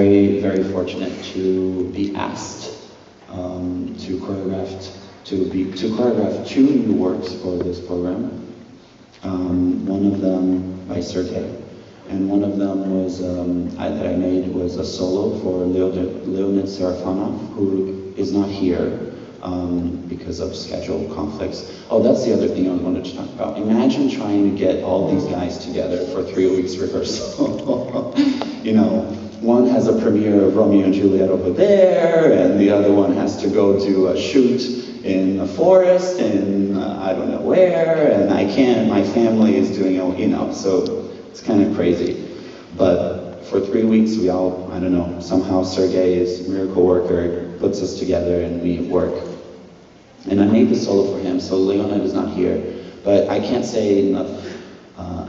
very, very fortunate to be asked to choreograph two new works for this program. One of them by Sergei, and one of them was that I made was a solo for Leonid Serafanov, who is not here because of schedule conflicts. Oh, that's the other thing I wanted to talk about. Imagine trying to get all these guys together for 3 weeks rehearsal. You know, one has a premiere of Romeo and Juliet over there, and the other one has to go to a shoot in the forest in I don't know where, and I can't, my family is doing, you know, so it's kind of crazy. But for 3 weeks we all, I don't know, somehow Sergei is a miracle worker, puts us together and we work. And I made the solo for him, so Leonid is not here, but I can't say enough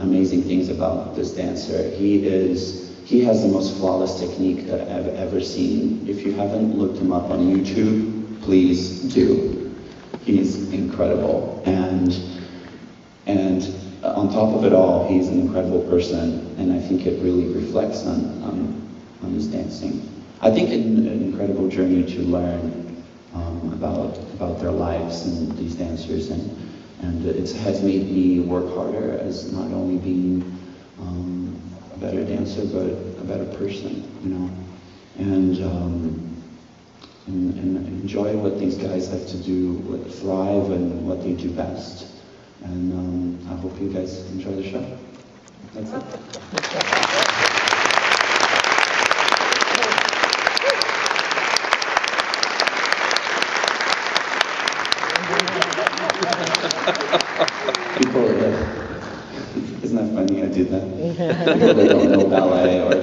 amazing things about this dancer. He has the most flawless technique that I've ever seen. If you haven't looked him up on YouTube, please do. He's incredible, and on top of it all, he's an incredible person, and I think it really reflects on his dancing. I think an incredible journey to learn about their lives and these dancers, and it has made me work harder as not only being a better dancer, but a better person, you know, and enjoy what these guys have to do, thrive and what they do best. And I hope you guys enjoy the show. That's it. People, isn't that funny I did that? People that don't know ballet, or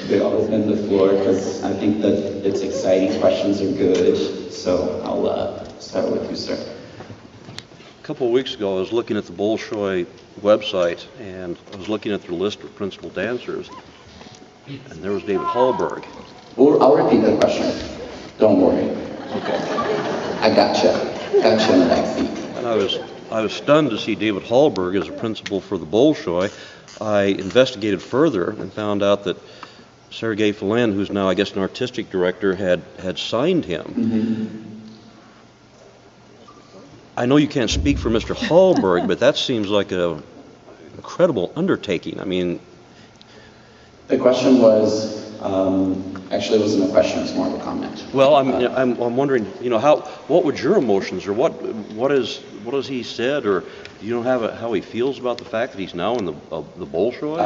they always bend the floor, because I think that it's exciting, questions are good, so I'll start with you, sir. A couple of weeks ago I was looking at the Bolshoi website, and I was looking at their list of principal dancers, and there was David Hallberg. I'll repeat the question, don't worry. Okay. I gotcha in the backseat. And I was stunned to see David Hallberg as a principal for the Bolshoi. I investigated further and found out that Sergei Filin, who's now, I guess, an artistic director, had signed him. Mm-hmm. I know you can't speak for Mr. Hallberg, but that seems like an incredible undertaking. I mean... The question was, actually it wasn't a question, it's more of a comment. Well, I'm wondering, you know, what would your emotions, or what has he said, or you don't have how he feels about the fact that he's now in the Bolshoi?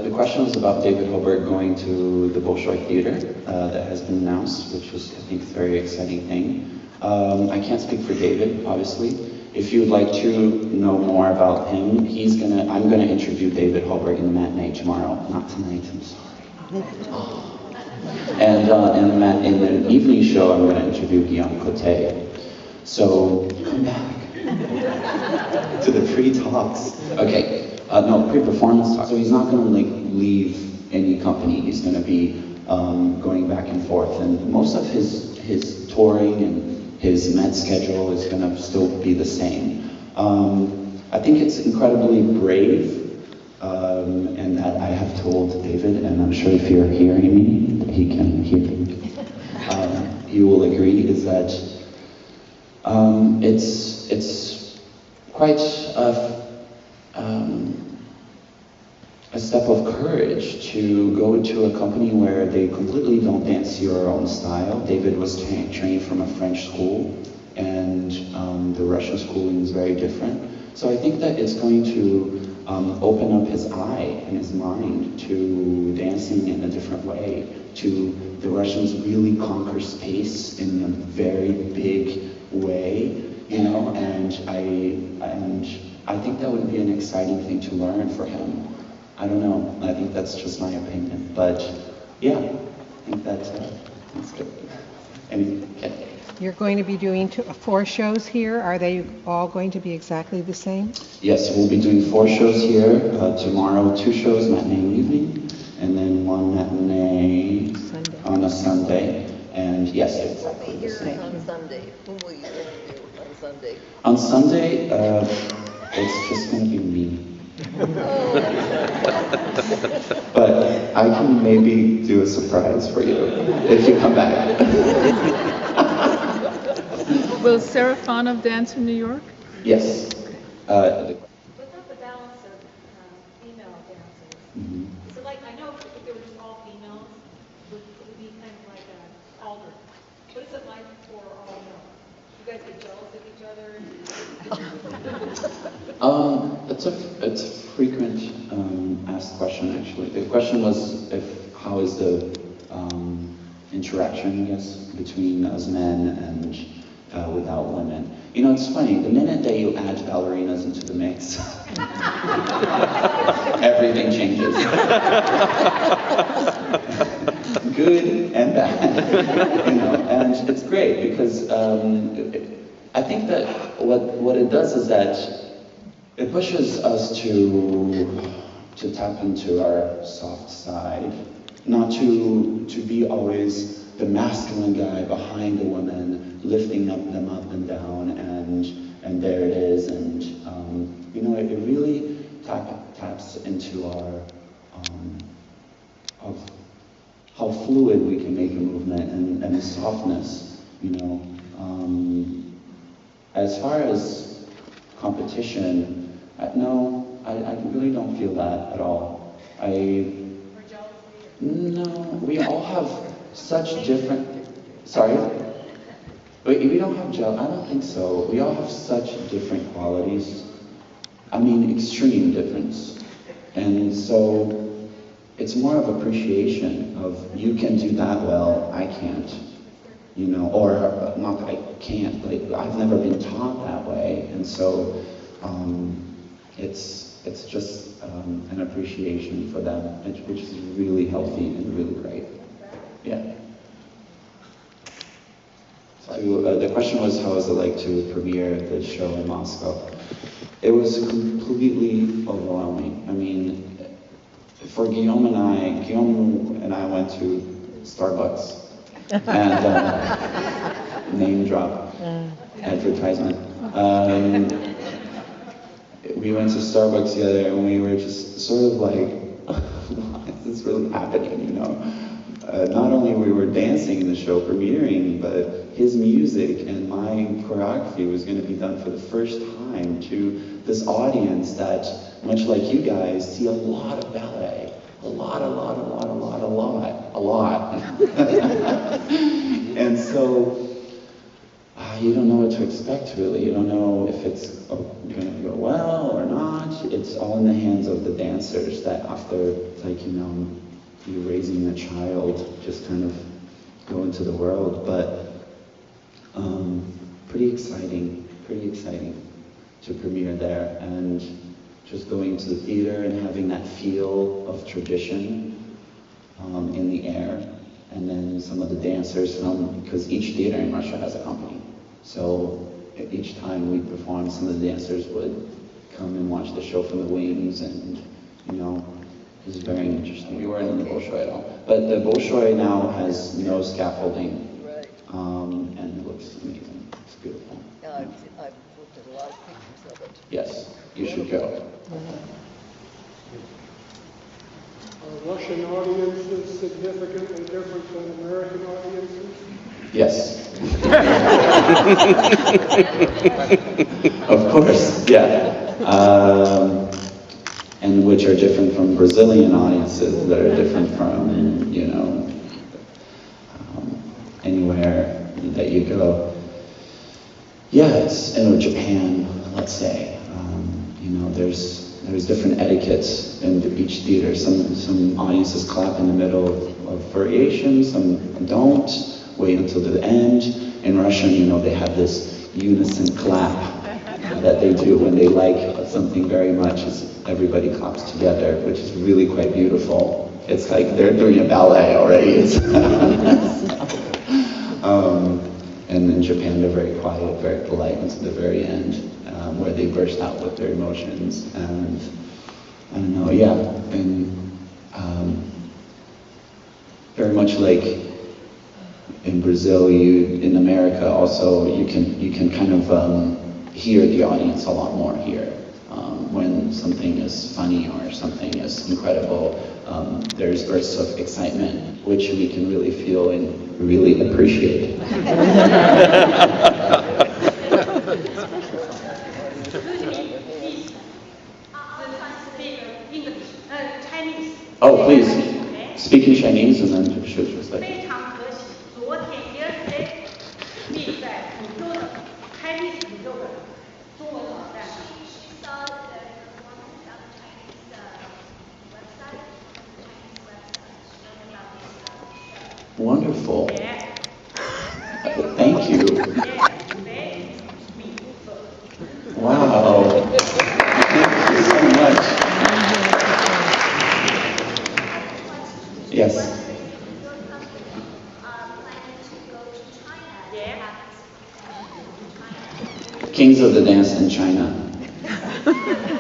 The question was about David Hallberg going to the Bolshoi Theater that has been announced, which was, I think, a very exciting thing. I can't speak for David, obviously. If you'd like to know more about him, I'm gonna interview David Hallberg in the matinee tomorrow. Not tonight, I'm sorry. And in the evening show, I'm gonna interview Guillaume Cote. So come back to the pre-talks. Okay, no, pre-performance talks. So he's not gonna leave any company. He's gonna be going back and forth, and most of his touring and his Met schedule is going to still be the same. I think it's incredibly brave, and that I have told David, and I'm sure if you're hearing me, he can hear me. He will agree, is that it's quite a step of courage to go to a company where they completely don't dance your own style. David was trained from a French school, and the Russian schooling is very different. So I think that it's going to open up his eye and his mind to dancing in a different way, to the Russians really conquer space in a very big way, you know, and I think that would be an exciting thing to learn for him. I don't know. I think that's just my opinion. But yeah, I think that's good. Okay. You're going to be doing 4 shows here. Are they all going to be exactly the same? Yes, we'll be doing 4 shows here. Tomorrow, 2 shows, matinee and evening, and then 1 matinee on a Sunday. And yes, exactly the same. On Sunday. Whom will you interview on Sunday? On Sunday, it's just going to be me. But I can maybe do a surprise for you if you come back. Will Seraphonov dance in New York? Yes. Without the balance of female dancers, so like I know if they were just all females, it would be kind of like an altar. What is it like for all males? You guys get jealous of each other? It's a frequent asked question actually. The question was how is the interaction, I guess, between us men and without women. You know, it's funny, the minute that you add ballerinas into the mix, everything changes. Good and bad. You know, and it's great because I think that what it does is that it pushes us to tap into our soft side, not to be always the masculine guy behind the woman, lifting them up and down, and there it is, and you know, it really taps into our of how fluid we can make a movement and the softness, you know. As far as competition, no, I really don't feel that at all. No, we all have such different, sorry? We don't have I don't think so. We all have such different qualities. I mean, extreme difference. And so, it's more of appreciation of, you can do that well, I can't. You know, or not that I can't, but I've never been taught that way. And so, it's just an appreciation for them, which is really healthy and really great. Yeah. So the question was, how was it like to premiere the show in Moscow? It was completely overwhelming. I mean, for Guillaume and I went to Starbucks and name drop advertisement. We went to Starbucks together and we were just sort of like, what is this really happening, you know? Not only we were dancing in the show premiering, but his music and my choreography was going to be done for the first time to this audience that, much like you guys, see a lot of ballet. A lot. And so, you don't know what to expect, really. You don't know if it's going to go well or not. It's all in the hands of the dancers that after, like, you know, you raising a child, just kind of go into the world. But pretty exciting to premiere there, and just going to the theater and having that feel of tradition in the air, and then some of the dancers from, because each theater in Russia has a company, so each time we perform, some of the dancers would come and watch the show from the wings, and you know, it was very interesting. We weren't in the Bolshoi at all, but the Bolshoi now has no scaffolding, and it looks amazing. It's beautiful. I've looked at a lot of pictures of it. Yes, you should go. Are Russian audiences significantly different than American audiences? Yes. Of course, yeah. And which are different from Brazilian audiences that are different from, you know, anywhere that you go. Yeah, it's, you know, Japan, let's say, you know, there's different etiquettes in each theater. Some audiences clap in the middle of variations, some don't, wait until the end. In Russian, you know, they have this unison clap that they do when they like something very much, is everybody claps together, which is really quite beautiful. It's like they're doing a ballet already. And in Japan, they're very quiet, very polite until the very end, where they burst out with their emotions. And I don't know, yeah, and very much like in Brazil, in America also, you can kind of hear the audience a lot more here. When when something is funny or something is incredible, there's bursts of excitement, which we can really feel and really appreciate. Oh, please. Speak in Chinese and then should translate. 非常可喜，昨天 yesterday 立在福州的 Chinese 宇宙的中文网站上。She saw the performance on the Chinese website, Chinese website, showing about this show. Wonderful. Yeah. Thank you. Yeah, very beautiful. Wow. Thank you so much. Yes. Kings of the Dance in China.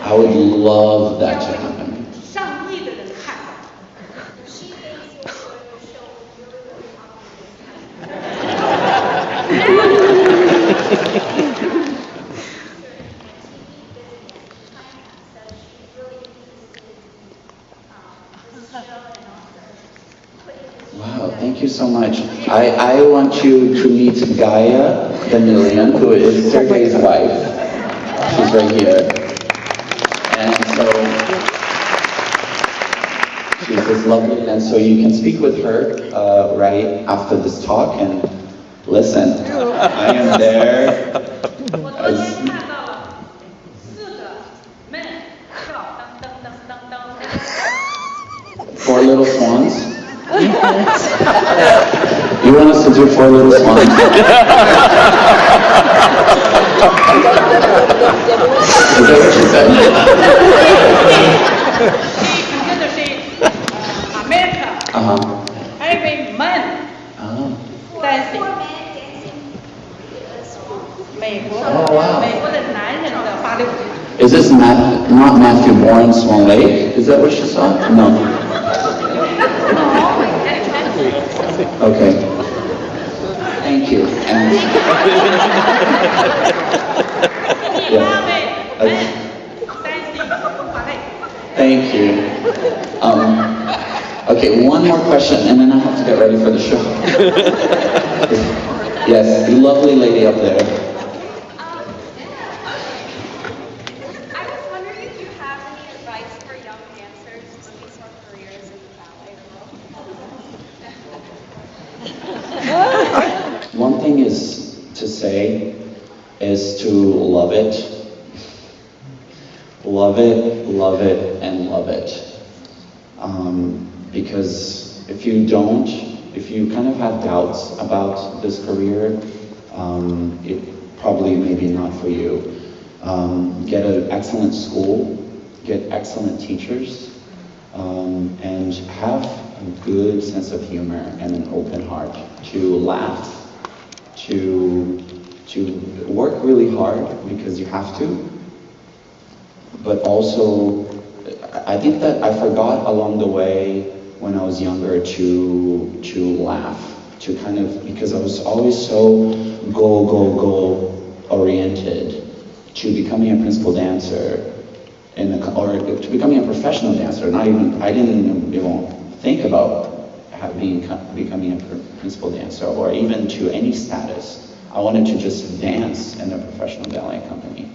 I would love that to happen. 上亿的人看到。Wow, thank you so much. I want you to meet Gaia the Million, who is Sergei's wife. She's right here. And so she's this lovely, and so you can speak with her right after this talk and listen. I am there. 我昨天看到了4个 men 跳噔噔噔噔噔。 4 little swans. You want us to do 4 little swans? Is that what you said? America. Every man dancing. 美国 Oh, wow. 美国的男人的芭蕾舞。 Is this not Matthew Bourne Swan Lake? Is that what she saw? No. Okay. Thank you. And thank you. Okay, one more question, and then I have to get ready for the show. Yes, lovely lady up there. I was wondering if you have any advice for young dancers looking for careers in the ballet world. One thing is to say is to love it. Love it, love it, and love it. Because if you don't, if you kind of have doubts about this career, it probably maybe not for you. Get an excellent school, get excellent teachers, and have a good sense of humor and an open heart to laugh, to work really hard because you have to, but also I think that I forgot along the way when I was younger to laugh, to kind of, because I was always so goal oriented to becoming a principal dancer or to becoming a professional dancer. I didn't even think about becoming a principal dancer or even to any status. I wanted to just dance in a professional ballet company.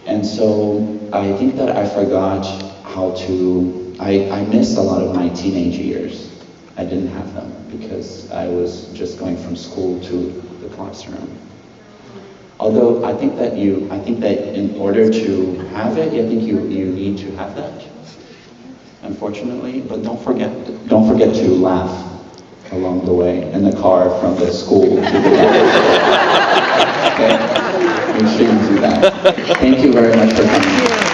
And so I think that I forgot how to, I missed a lot of my teenage years. I didn't have them because I was just going from school to the classroom. Although I think that in order to have it, I think you need to have that, unfortunately. But don't forget to laugh along the way in the car from the school to the dance. Okay? You shouldn't do that. Thank you very much for coming.